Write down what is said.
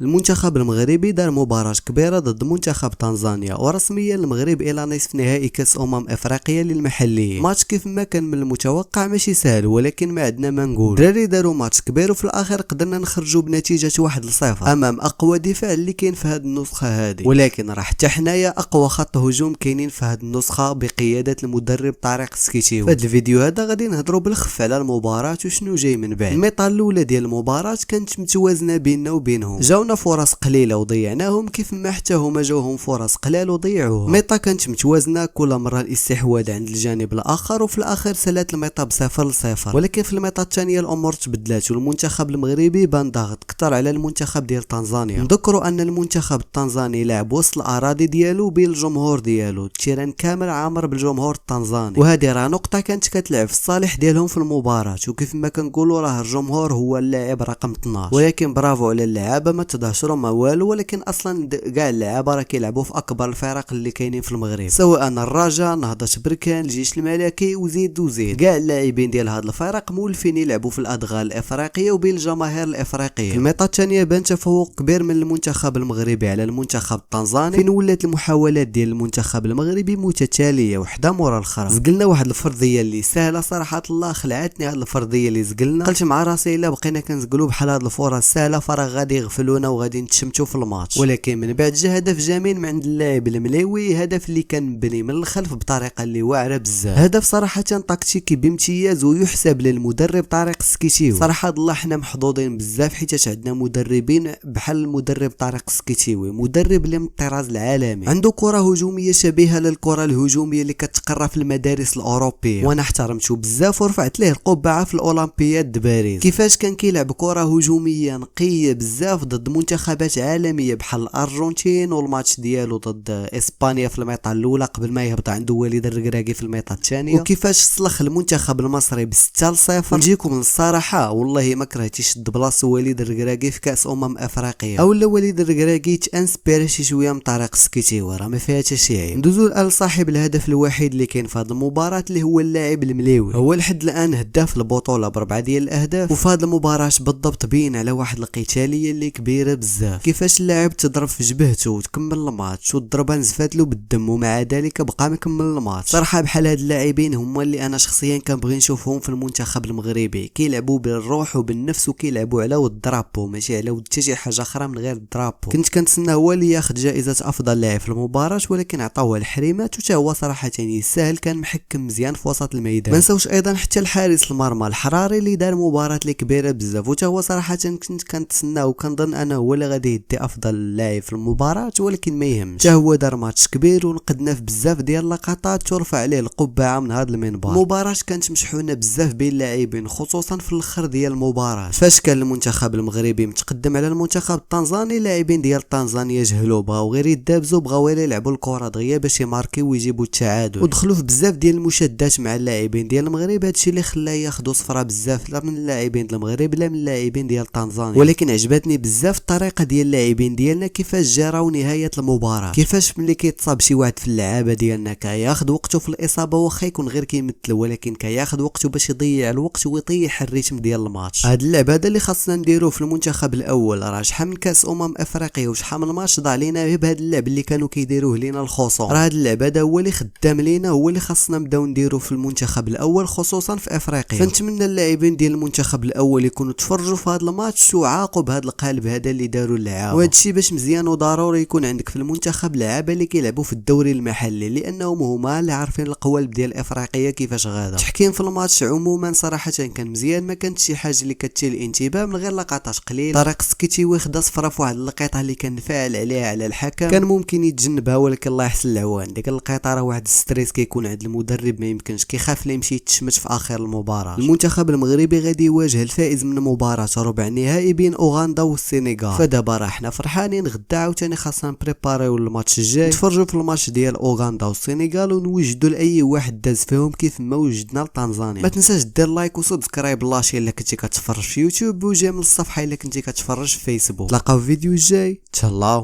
المنتخب المغربي دار مباراة كبيرة ضد منتخب تنزانيا، ورسميا المغرب الى نصف نهائي كاس افريقيا للمحليين. ماتش كيف ما كان من المتوقع ماشي سهل، ولكن ما عندنا ما نقول. الدراري داروا ماتش كبير، وفي الاخر قدرنا نخرجوا بنتيجة 1-0 امام اقوى دفاع اللي كاين في هذه النسخة هذه. ولكن راه حتى حنايا اقوى خط هجوم كاينين في هذه النسخة بقيادة المدرب طارق السكيتيوي. في هذا الفيديو هذا غادي نهضروا بالخف على المباراة وشنو جاي من بعد. الميطه الاولى ديال المباراة كانت متوازنة بيننا وبينهم، جاونا فرص قليله وضيعناهم، كيف ما حتى هما جاوهم فرص قلال وضيعوها. الميطه كانت متوازنه، كل مره الاستحواذ عند الجانب الاخر، وفي الاخر سالات الميطه ب0-0. ولكن في الميطه الثانيه الامور تبدلات، والمنتخب المغربي بان ضاغط اكثر على المنتخب ديال تنزانيا. نذكروا ان المنتخب التنزاني لعب وسط الاراضي ديالو بين الجمهور ديالو، التيران كامل عامر بالجمهور التنزاني، وهذه راه نقطه كانت كتلعب في الصالح ديالهم في المباراه. وكيف ما كنقولوا راه الجمهور هو اللاعب رقم 12. ولكن برافو على اللعابه، ما تدهشروا ما والو، ولكن اصلا كاع اللعابه راه كيلعبوا في اكبر الفرق اللي كاينين في المغرب، سواء الرجاء، نهضه بركان، الجيش الملكي، وزيد كاع اللاعبين ديال هاد الفرق مولفين يلعبوا في الادغال الافريقيه وبين الجماهير الافريقيه. في الميطه الثانيه بان تفوق كبير من المنتخب المغربي على المنتخب التنزاني، فين ولات المحاولات ديال المنتخب المغربي متتاليه وحده مورا الاخرى. زقلنا واحد الفرضيه اللي سهله صراحه، الله خلعتني هاد الفرضيه اللي زقلنا. قلت مع راسي الا بقينا كنزقلوا بحال هاد الفرص سهله فراه غادي يغفلونا وغادي نتشمتوا في الماتش. ولكن من بعد جا هدف جميل من عند اللاعب الملاوي، هدف اللي كان مبني من الخلف بطريقه اللي واعره بزاف، هدف صراحه تكتيكي بامتياز ويحسب للمدرب طارق السكيتيوي. صراحه الله حنا محظوظين بزاف حيت عندنا مدربين بحال المدرب طارق السكيتيوي، مدرب اللي من الطراز العالمي، عنده كره هجوميه شبيهه للكره الهجوميه اللي كتقرا في المدارس الاوروبيه، وانا احترمته بزاف ورفعت ليه القبعه في الاولمبياد د باريس. كيفاش كان كيلعب كره هجوميه نقيه بزاف ضد منتخبات عالميه بحال الارجنتين، والماتش ديالو ضد اسبانيا في الميطه الاولى قبل ما يهبط عنده وليد الركراكي في الميطه الثانيه، وكيفاش سلخ المنتخب المصري ب6-0. نجيكم من الصراحه والله ما كرهتيش بلاصه وليد الركراكي في كاس افريقيا، اولا وليد الركراكي تانسبيري شي شويه من طارق السكيتيوي، راه ما فيها حتى شي عيب. ندوزو لصاحب الهدف الوحيد اللي كاين في هذه المباراه اللي هو اللاعب الملاوي، هو لحد الان هداف البطوله ب4 ديال الاهداف. وفي هذه المباراه بالضبط بين على واحد القتاليه اللي كبيره بزاف، كيفاش اللاعب تضرب في جبهته وتكمل الماتش، والضربه نزفات له بالدم ومع ذلك بقى مكمل الماتش. صراحه بحال هاد اللاعبين هما اللي انا شخصيا كنبغي نشوفهم في المنتخب المغربي، كيلعبوا بالروح وبالنفس وكيلعبوا على ود الدرابو ماشي على ود حتى شي حاجه اخرى من غير الدرابو. كنت كنتسنى هو اللي ياخذ جائزه افضل لاعب في المباراه، ولكن عطاوه الحريمات، وتا هو صراحه يستاهل، كان محكم مزيان في وسط الميدان. ما نساوش ايضا حتى الحارس المرمى الحراري اللي دار مباراه اللي كبيره بزاف، وتا هو صراحه كنت كنتسنى وكنظن انا هو اللي غادي يدي افضل لاعب في المباراه، ولكن ما يهمش، تا هو دار ماتش كبير ونقدنا في بزاف ديال اللقطات ترفع عليه القبعه من هذا المنبر. المباراه كانت مشحونه بزاف بين اللاعبين، خصوصا في الاخر ديال المباراه فاش كان المنتخب المغربي متقدم على المنتخب التنزاني. اللاعبين ديال تنزانيا جهلوا، بغاو غير يدابزوا، بغاو غير يلعبوا الكره دغيا باش يماركيو ويجيبوا التعادل، ودخلوا في بزاف ديال المشادات مع اللاعبين ديال المغرب. هادشي اللي خلاه ياخذوا صفرة بزاف، لا من اللاعبين ديال المغرب لا من اللاعبين ديال تنزانيا. ولكن عجبتني بزاف الطريقه ديال اللاعبين ديالنا كيفاش جراو نهايه المباراه، كيفاش ملي كيتصاب شي واحد في اللعابه ديالنا كياخذ وقته في الاصابه، واخا يكون غير كيمثل، ولكن كياخذ وقته باش يضيع الوقت ويطيح الريتم ديال الماتش. هاد اللعب هذا اللي خاصنا نديروه في المنتخب الاول، راه شحال من كاس افريقيا وشحال من ماتش ضاع لينا غير بهذا اللعب اللي كانوا كيديروه لينا الخصوم. راه هاد اللعب هذا هو اللي خدام لينا، هو اللي خاصنا نبداو نديروه في المنتخب الاول خصوصا في افريقيا. فنتمنى اللاعبين ديال المنتخب الاول يكونوا تفرجوا في هذا الماتش وعاقوا بهذا القالب هذا اللي داروا اللعابه، وهذا الشيء باش مزيان وضروري يكون عندك في المنتخب لعابه اللي كيلعبوا في الدوري المحلي، لانهم هما اللي عارفين القوالب ديال افريقيا كيفاش غادا. التحكيم في الماتش عموما صراحه كان مزيان، ما كانت شي حاجه اللي كتثير الانتباه من غير لقطات قليل. طارق السكيتيوي خدا صفرة في واحد اللقطه اللي كان فاعل عليها على الحكم، كان ممكن يتجنبها، ولكن الله يحسن العوان. ديك اللقطه راه واحد الستريس كيكون عند المدرب، ما يمكنش كيخاف لا يمشي يتشمت في اخر المباراه. المنتخب المغربي غادي يواجه الفائز من مباراه ربع النهائي بين اوغندا والسنغال، فدابا راه حنا فرحانين. غدا عاوتاني خاصنا نبريباريو الماتش الجاي، نتفرجوا في الماتش ديال اوغندا والسنغال ونوجدوا لاي واحد داز فيهم كيف ما وجدنا لتنزانيا. ما تنساش دير لايك وسبسكرايب لاشين الا كنتي كتفرج في يوتيوب، وجا من الصفحه الا كنتي كتفرج في فيسبوك. تلاقاو في الفيديو الجاي، تهلاو.